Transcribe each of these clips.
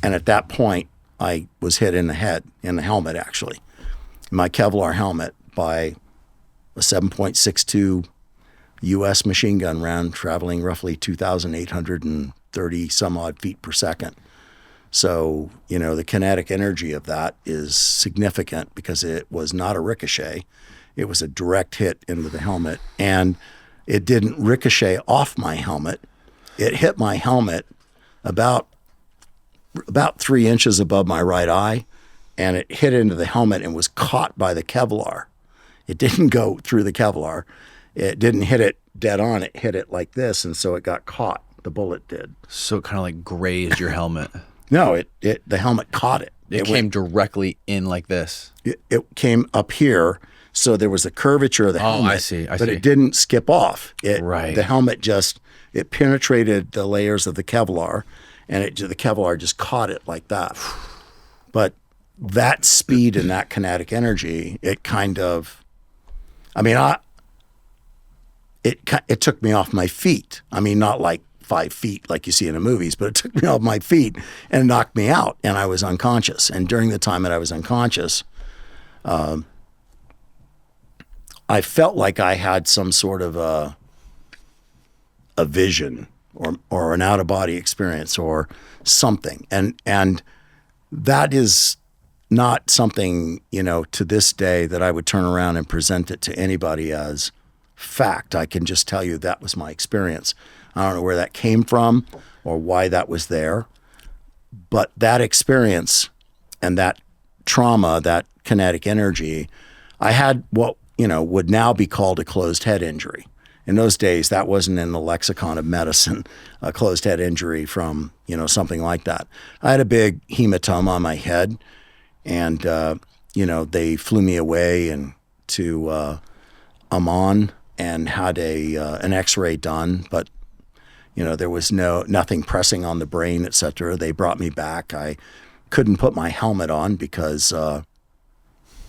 And at that point, I was hit in the head, in the helmet actually, my Kevlar helmet, by a 7.62 U.S. machine gun round traveling roughly 2,830 some odd feet per second. So, the kinetic energy of that is significant because it was not a ricochet. It was a direct hit into the helmet, and it didn't ricochet off my helmet. It hit my helmet about 3 inches above my right eye, and it hit into the helmet and was caught by the Kevlar. It didn't go through the Kevlar. It didn't hit it dead on. It hit it like this, and so it got caught. The bullet did. So it kind of like grazed your helmet. No, the helmet caught it. It came directly in like this. It came up here, so there was a curvature of the helmet. I see. But it didn't skip off. Right. The helmet it penetrated the layers of the Kevlar, and the Kevlar just caught it like that. But that speed and that kinetic energy, it took me off my feet. I mean, not like 5 feet like you see in the movies, but it took me off my feet and knocked me out, and I was unconscious. And during the time that I was unconscious, I felt like I had some sort of a vision or an out-of-body experience or something. And that is not something, to this day that I would turn around and present it to anybody as fact. I can just tell you that was my experience. I don't know where that came from or why that was there, but that experience and that trauma, that kinetic energy, I had what, would now be called a closed head injury. In those days, that wasn't in the lexicon of medicine, a closed head injury from, something like that. I had a big hematoma on my head, and, they flew me away to Amman and had an x-ray done, but, there was nothing pressing on the brain, et cetera. They brought me back. I couldn't put my helmet on because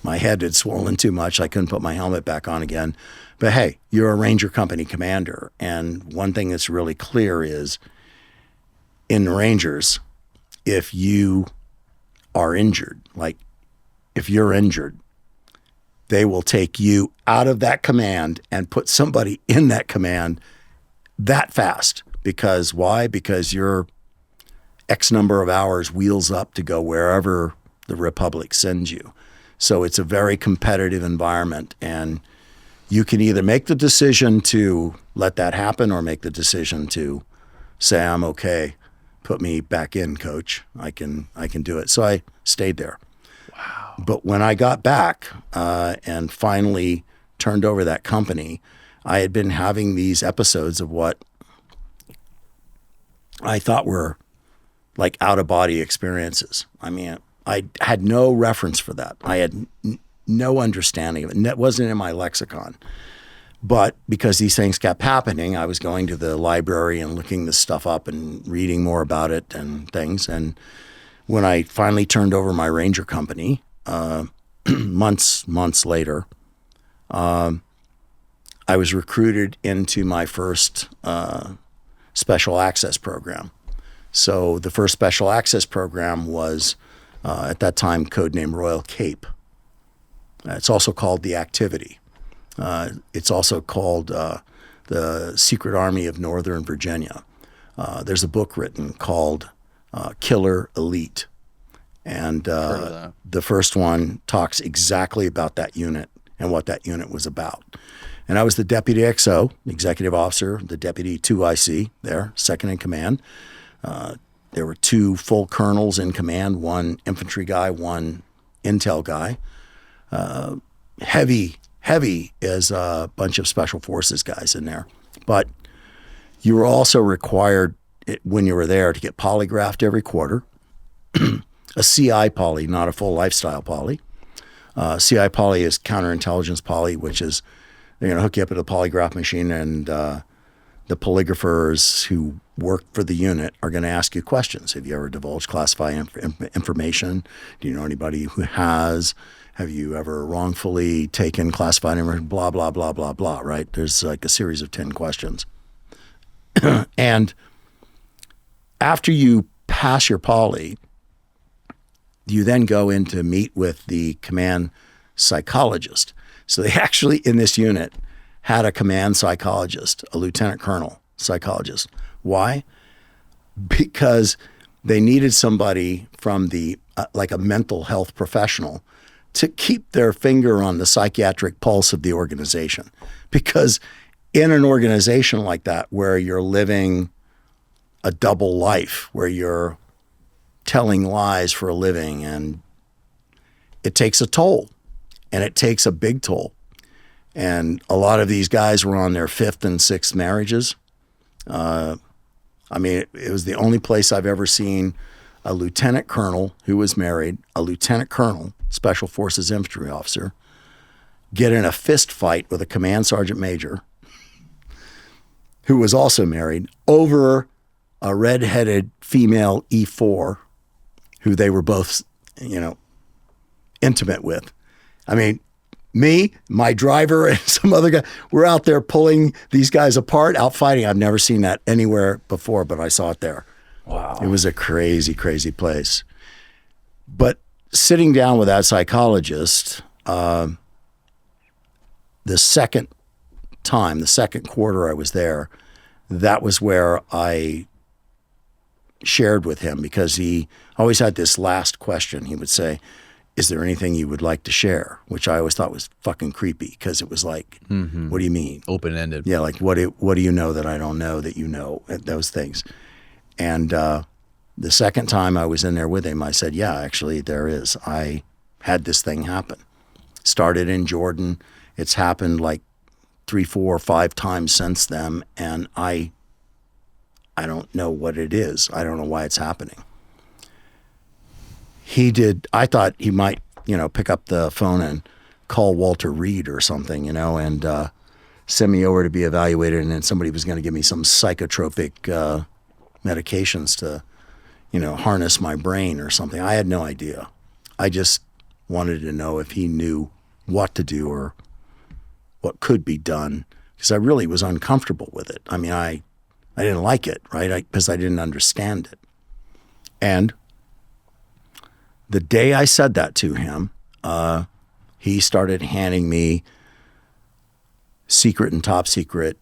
my head had swollen too much. I couldn't put my helmet back on again. But hey, you're a Ranger Company commander. And one thing that's really clear is in the Rangers, if you are injured, like if you're injured, they will take you out of that command and put somebody in that command that fast. Because why? Because your X number of hours wheels up to go wherever the Republic sends you. So it's a very competitive environment, and you can either make the decision to let that happen or make the decision to say, I'm okay, put me back in, coach. I can do it. So I stayed there. Wow. But when I got back and finally turned over that company, I had been having these episodes of what I thought were like out-of-body experiences. I mean, I had no reference for that. I had no understanding of it. It wasn't in my lexicon. But because these things kept happening, I was going to the library and looking this stuff up and reading more about it and things. And when I finally turned over my Ranger company, months later, I was recruited into my first special access program. So the first special access program was, at that time, codenamed Royal Cape. It's also called the Activity. It's also called the Secret Army of Northern Virginia. There's a book written called Killer Elite. And the first one talks exactly about that unit and what that unit was about. And I was the Deputy XO, Executive Officer, the Deputy 2IC there, second in command. There were 2 full colonels in command, 1 infantry guy, 1 intel guy. Heavy as a bunch of special forces guys in there. But you were also required when you were there to get polygraphed every quarter. A CI poly, not a full lifestyle poly. CI poly is counterintelligence poly, which is they're going to hook you up at a polygraph machine, and the polygraphers who work for the unit are going to ask you questions. Have you ever divulged classified information? Do you know anybody who has? Have you ever wrongfully taken classified information? Blah, blah, blah, blah, blah, right? There's like a series of 10 questions. And after you pass your poly, you then go in to meet with the command psychologist. So they actually, in this unit, had a command psychologist, a lieutenant colonel psychologist. Why? Because they needed somebody from the, like a mental health professional, to keep their finger on the psychiatric pulse of the organization. Because in an organization like that, where you're living a double life, where you're telling lies for a living, and it takes a toll, and it takes a big toll. And a lot of these guys were on their 5th and 6th marriages. I mean, it was the only place I've ever seen a lieutenant colonel who was married, a lieutenant colonel, Special Forces infantry officer, get in a fist fight with a command sergeant major who was also married over a redheaded female E4 who they were both, intimate with. I mean, me, my driver, and some other guy, we're out there pulling these guys apart, out fighting. I've never seen that anywhere before, but I saw it there. Wow. It was a crazy, crazy place. But sitting down with that psychologist, the second quarter I was there, that was where I shared with him, because he always had this last question. He would say, "Is there anything you would like to share?" Which I always thought was fucking creepy, because it was like, What do you mean? Open-ended. Yeah, like what do you know that I don't know that you know, those things. And the second time I was in there with him, I said, yeah, actually there is. I had this thing happen. Started in Jordan. It's happened like 3, 4, 5 times since then, and I don't know what it is. I don't know why it's happening. I thought he might, pick up the phone and call Walter Reed or something, and send me over to be evaluated, and then somebody was going to give me some psychotropic medications to, harness my brain or something. I had no idea. I just wanted to know if he knew what to do or what could be done, because I really was uncomfortable with it. I mean, I didn't like it, right? Because I didn't understand it. And the day I said that to him, he started handing me secret and top secret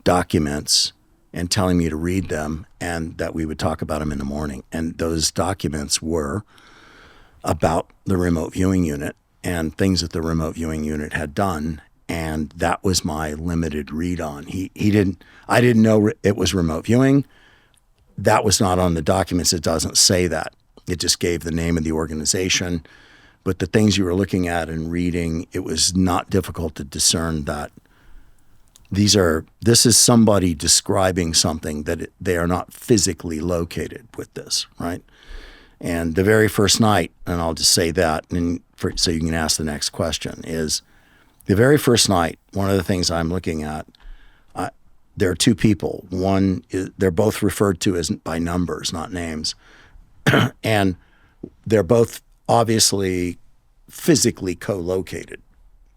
documents and telling me to read them, and that we would talk about them in the morning. And those documents were about the remote viewing unit and things that the remote viewing unit had done. And that was my limited read on. I didn't know it was remote viewing. That was not on the documents. It doesn't say that. It just gave the name of the organization. But the things you were looking at and reading, it was not difficult to discern that this is somebody describing something that they are not physically located with this, right? And the very first night, and I'll just say that, so you can ask the next question, is the very first night, one of the things I'm looking at, there are 2 people. One is, they're both referred to as by numbers, not names. And they're both obviously physically co-located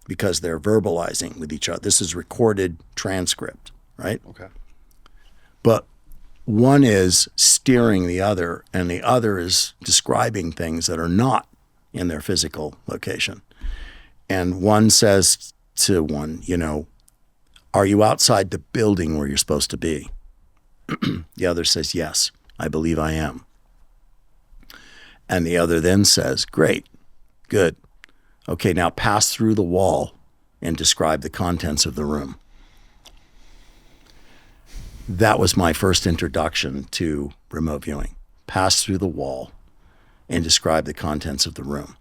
because they're verbalizing with each other. This is recorded transcript, right? Okay. But one is steering the other, and the other is describing things that are not in their physical location. And one says to one, are you outside the building where you're supposed to be? The other says, yes, I believe I am. And the other then says, great, good. Okay, now pass through the wall and describe the contents of the room. That was my first introduction to remote viewing. Pass through the wall and describe the contents of the room.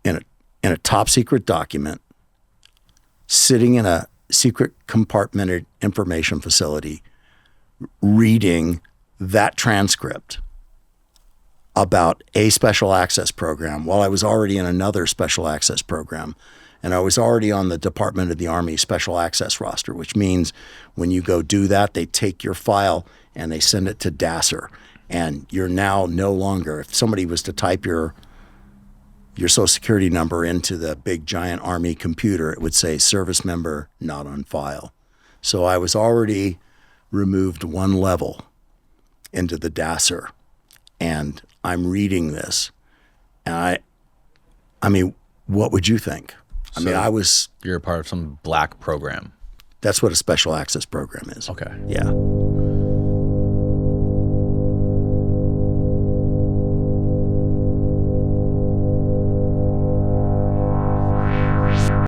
In a top secret document, sitting in a secret compartmented information facility, reading that transcript about a special access program while I was already in another special access program. And I was already on the Department of the Army special access roster, which means when you go do that, they take your file and they send it to DASSER. And you're now no longer, if somebody was to type your social security number into the big giant Army computer, it would say service member not on file. So I was already removed one level into the DASSER. And I'm reading this, And I mean, what would you think? I mean, You're a part of some black program. that's what a special access program is. Okay. Yeah.